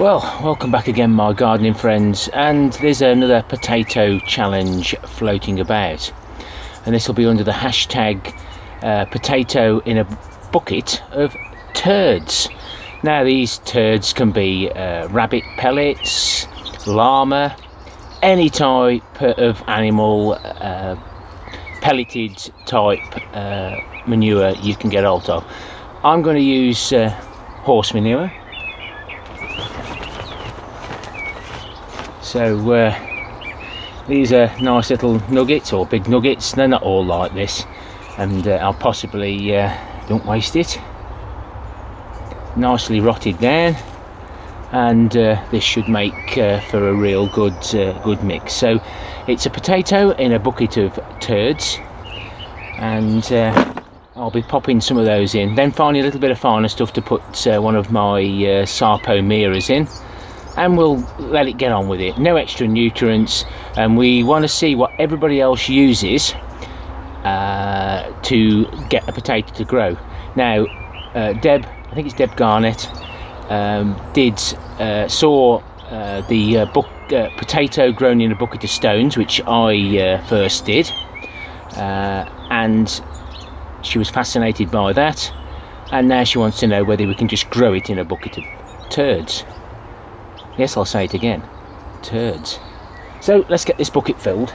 Well, welcome back again, my gardening friends, and there's another potato challenge floating about, and this will be under the hashtag potato in a bucket of turds. Now these turds can be rabbit pellets, llama, any type of animal, pelleted type manure you can get hold of. I'm going to use horse manure. So these are nice little nuggets, or big nuggets. They're not all like this, and I'll possibly don't waste it. Nicely rotted down, and this should make for a real good mix. So it's a potato in a bucket of turds, and I'll be popping some of those in, then finding a little bit of finer stuff to put one of my Sarpo mirrors in, and we'll let it get on with it. No extra nutrients, and we want to see what everybody else uses to get a potato to grow. Now Deb, I think it's Deb Garnett, saw the potato grown in a bucket of stones, which I first did, and she was fascinated by that, and now she wants to know whether we can just grow it in a bucket of turds. Yes, I'll say it again, turds. So let's get this bucket filled.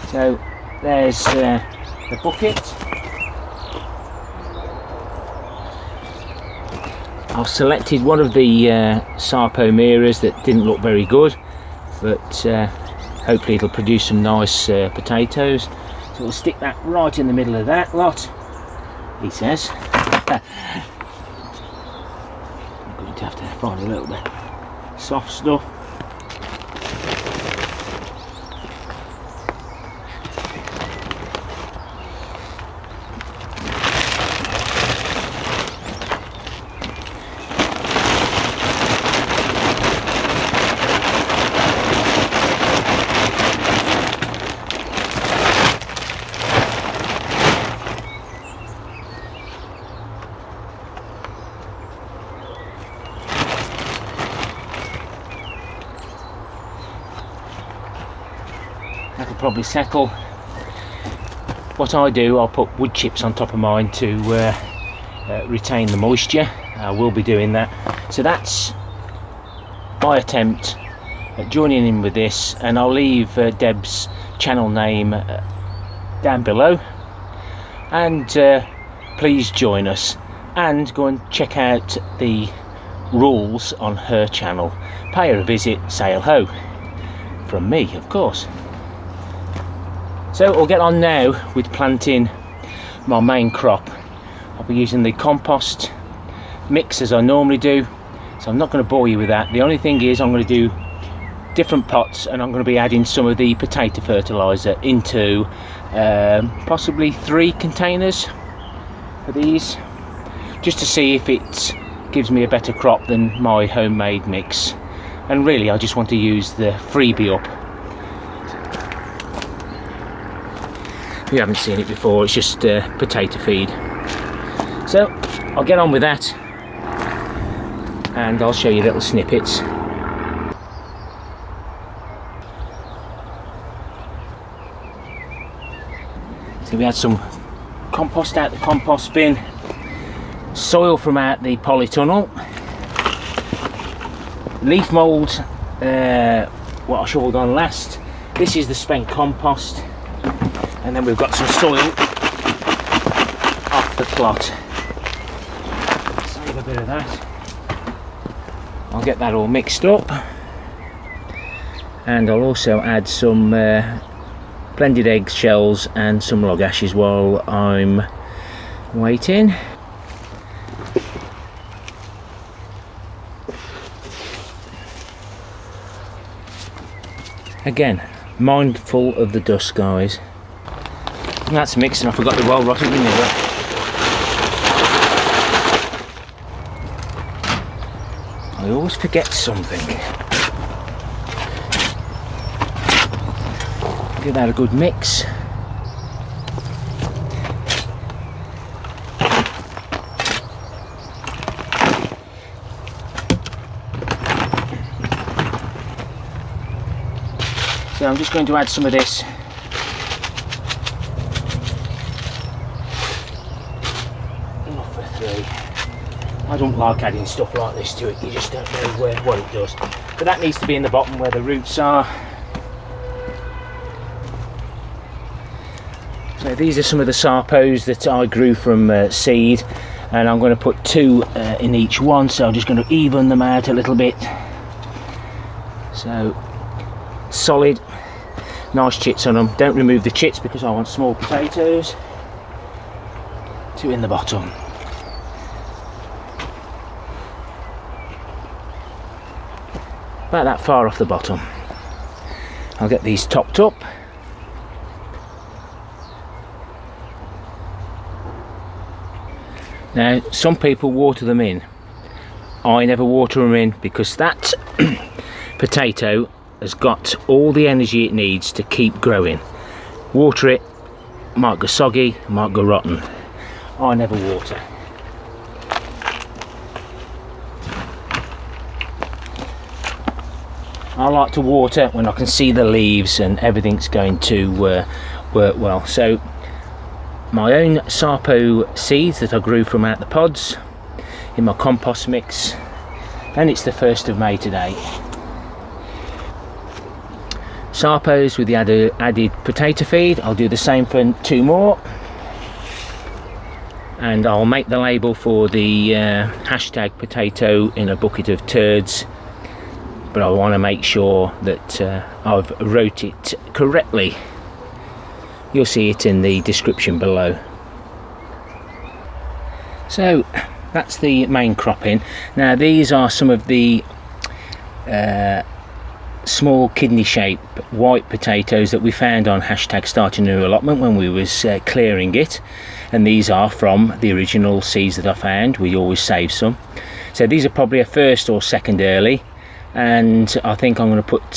So there's the bucket. I've selected one of the Sarpo mirrors that didn't look very good, but hopefully it'll produce some nice potatoes. So we'll stick that right in the middle of that lot, he says. I'm going to have to find a little bit soft stuff. That'll probably settle. What I do, I'll put wood chips on top of mine to retain the moisture. I will be doing that. So that's my attempt at joining in with this, and I'll leave Deb's channel name down below, and please join us and go and check out the rules on her channel. Pay her a visit, say hello from me, of course. So we'll get on now with planting my main crop. I'll be using the compost mix as I normally do, so I'm not going to bore you with that. The only thing is I'm going to do different pots, and I'm going to be adding some of the potato fertiliser into possibly 3 containers for these, just to see if it gives me a better crop than my homemade mix. And really I just want to use the freebie up. If you haven't seen it before, it's just potato feed. So I'll get on with that, and I'll show you little snippets. So we had some compost out the compost bin, soil from out the polytunnel, leaf mould, what I shoveled on last. This is the spent compost. And then we've got some soil off the plot. Save a bit of that. I'll get that all mixed up, and I'll also add some blended egg shells and some log ashes while I'm waiting. Again, mindful of the dust, guys. And that's mixed, and I forgot the well rotted manure. I always forget something. Give that a good mix. So I'm just going to add some of this for 3. I don't like adding stuff like this to it, you just don't know what it does. But that needs to be in the bottom where the roots are. So these are some of the sarpos that I grew from seed, and I'm going to put 2 in each one, so I'm just going to even them out a little bit. So solid, nice chits on them. Don't remove the chits because I want small potatoes. 2 in the bottom. About that far off the bottom. I'll get these topped up. Now some people water them in. I never water them in because that potato has got all the energy it needs to keep growing. Water it, might go soggy, might go rotten. I never water. I like to water when I can see the leaves and everything's going to work well. So my own sarpo seeds that I grew from out the pods in my compost mix, and it's the 1st of May today. Sarpos with the added potato feed. I'll do the same for 2 more, and I'll make the label for the hashtag potato in a bucket of turds, but I want to make sure that I've wrote it correctly. You'll see it in the description below. So that's the main cropping. Now these are some of the small kidney shaped white potatoes that we found on hashtag starting a new allotment when we was clearing it, and these are from the original seeds that I found. We always save some, so these are probably a 1st or 2nd early, and I think I'm going to put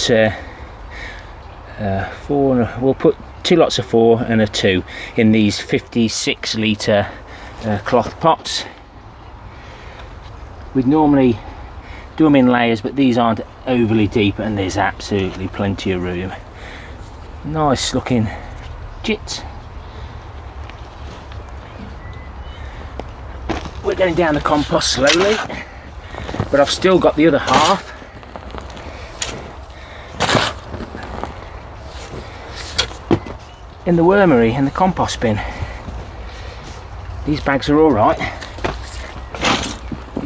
4. We'll put 2 lots of 4 and a 2 in these 56 litre cloth pots. We'd normally do them in layers, but these aren't overly deep and there's absolutely plenty of room. Nice looking chits. We're getting down the compost slowly, but I've still got the other half. In the wormery, in the compost bin. These bags are alright.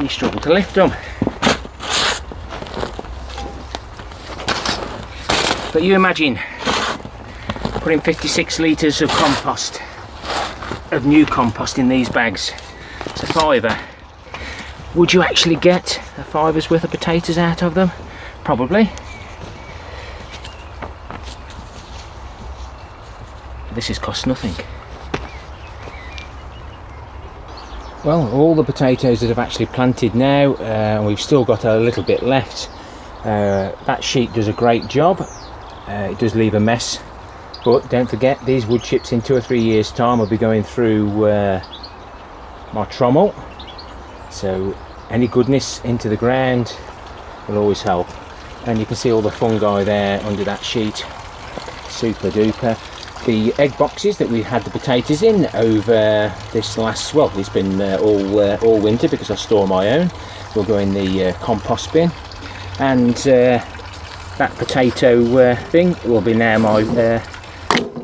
You struggle to lift them. But you imagine putting 56 litres of compost, of new compost in these bags. It's a £5. Would you actually get a £5's worth of potatoes out of them? Probably. This has cost nothing. Well, all the potatoes that have actually planted now, and we've still got a little bit left. That sheet does a great job. It does leave a mess, but don't forget, these wood chips in 2 or 3 years time will be going through my trommel, so any goodness into the ground will always help. And you can see all the fungi there under that sheet. Super duper. The egg boxes that we had the potatoes in over this last, well, it's been all winter because I store my own, will go in the compost bin, and that potato thing will be now my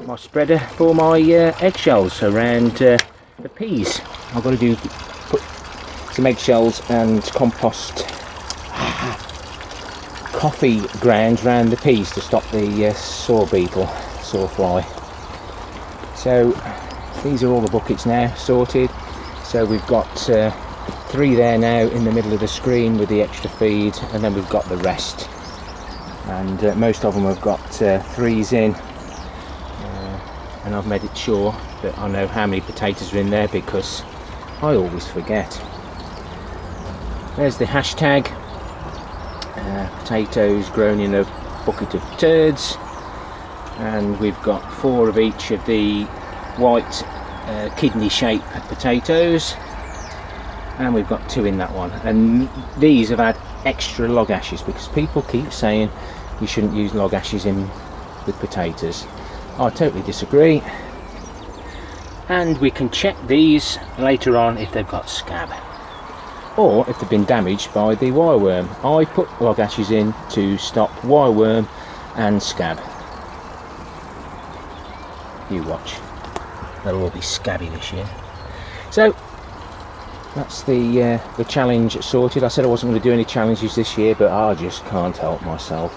my spreader for my eggshells around the peas. I've got to put some eggshells and compost coffee grounds around the peas to stop the sawfly. So these are all the buckets now sorted. So we've got 3 there now in the middle of the screen with the extra feed, and then we've got the rest. And most of them have got 3s in, and I've made it sure that I know how many potatoes are in there because I always forget. There's the hashtag potatoes grown in a bucket of turds. and we've got 4 of each of the white kidney shaped potatoes, and we've got 2 in that one. And these have had extra log ashes because people keep saying you shouldn't use log ashes in with potatoes. I totally disagree, and we can check these later on if they've got scab or if they've been damaged by the wireworm. I put log ashes in to stop wireworm and scab. You watch, they'll all be scabby this year. So that's the challenge sorted. I said I wasn't going to do any challenges this year, but I just can't help myself.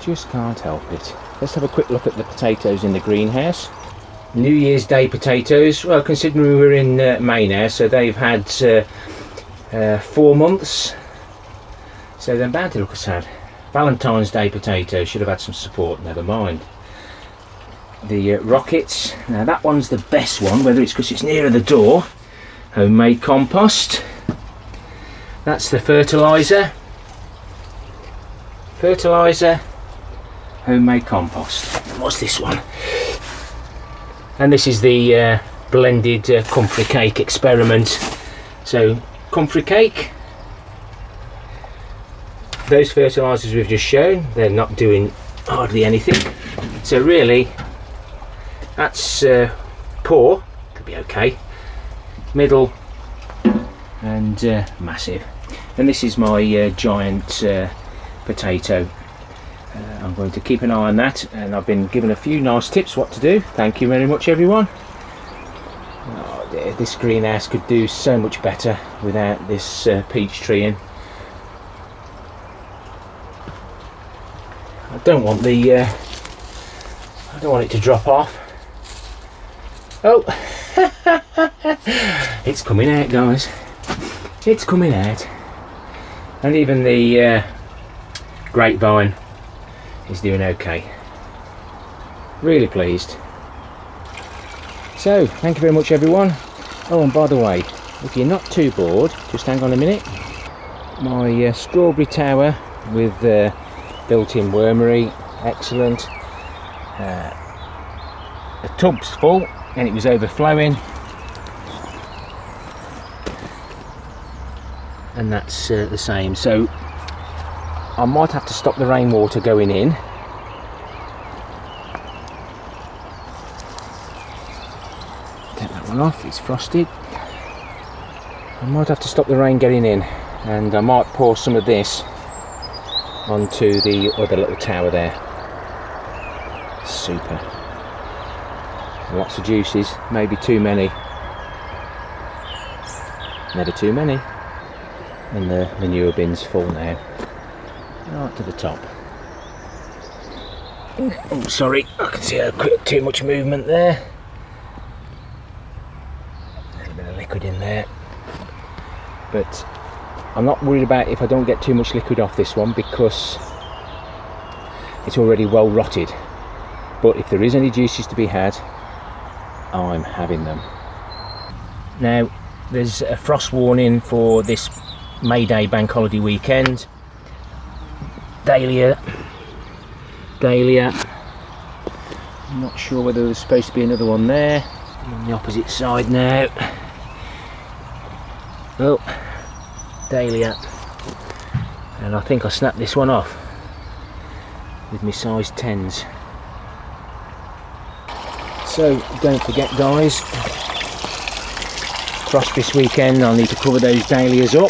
Just can't help it. Let's have a quick look at the potatoes in the greenhouse. New Year's Day potatoes. Well, considering we're in May now, so they've had 4 months, so they're bound to look sad. Valentine's Day potatoes should have had some support, never mind. The rockets, now that one's the best one, whether it's because it's nearer the door. Homemade compost. That's the fertiliser, homemade compost. What's this one? And this is the blended comfrey cake experiment. So comfrey cake, those fertilisers we've just shown, they're not doing hardly anything. So really, that's poor, could be okay, middle, and massive. And this is my giant potato. I'm going to keep an eye on that, and I've been given a few nice tips what to do. Thank you very much, everyone. Oh dear, this greenhouse could do so much better without this peach tree in. I don't want it to drop off. Oh, it's coming out, guys. It's coming out, and even the grapevine is doing okay. Really pleased. So thank you very much, everyone. Oh, and by the way, if you're not too bored, just hang on a minute. My strawberry tower with built-in wormery, excellent. The tub's full and it was overflowing, and that's the same. So I might have to stop the rainwater going in. Take that one off, it's frosted. I might have to stop the rain getting in, and I might pour some of this onto the other little tower there. Super. Lots of juices, maybe too many. Never too many. And the manure bin's full now. Right to the top. Oh, sorry, I can see too much movement there. A little bit of liquid in there. But I'm not worried about if I don't get too much liquid off this one, because it's already well rotted. But if there is any juices to be had, I'm having them. Now, there's a frost warning for this May Day bank holiday weekend. Dahlia. I'm not sure whether there's supposed to be another one there. I'm on the opposite side now. Oh, Dahlia. And I think I snapped this one off with my size 10s. So don't forget, guys, frost this weekend. I'll need to cover those dahlias up.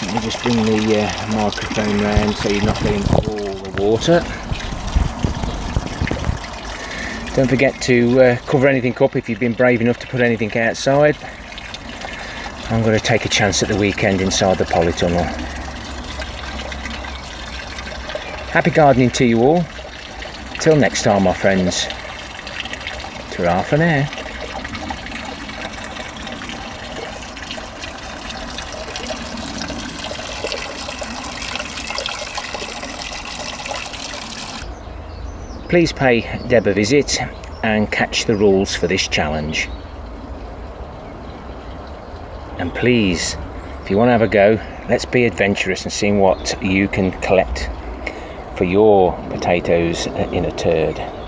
Let me just bring the microphone round so you're not getting all the water. Don't forget to cover anything up if you've been brave enough to put anything outside. I'm going to take a chance at the weekend inside the polytunnel. Happy gardening to you all. Till next time, my friends. Ta-ra for now. Please pay Deb a visit and catch the rules for this challenge. And please, if you want to have a go, let's be adventurous and see what you can collect for your potatoes in a turd.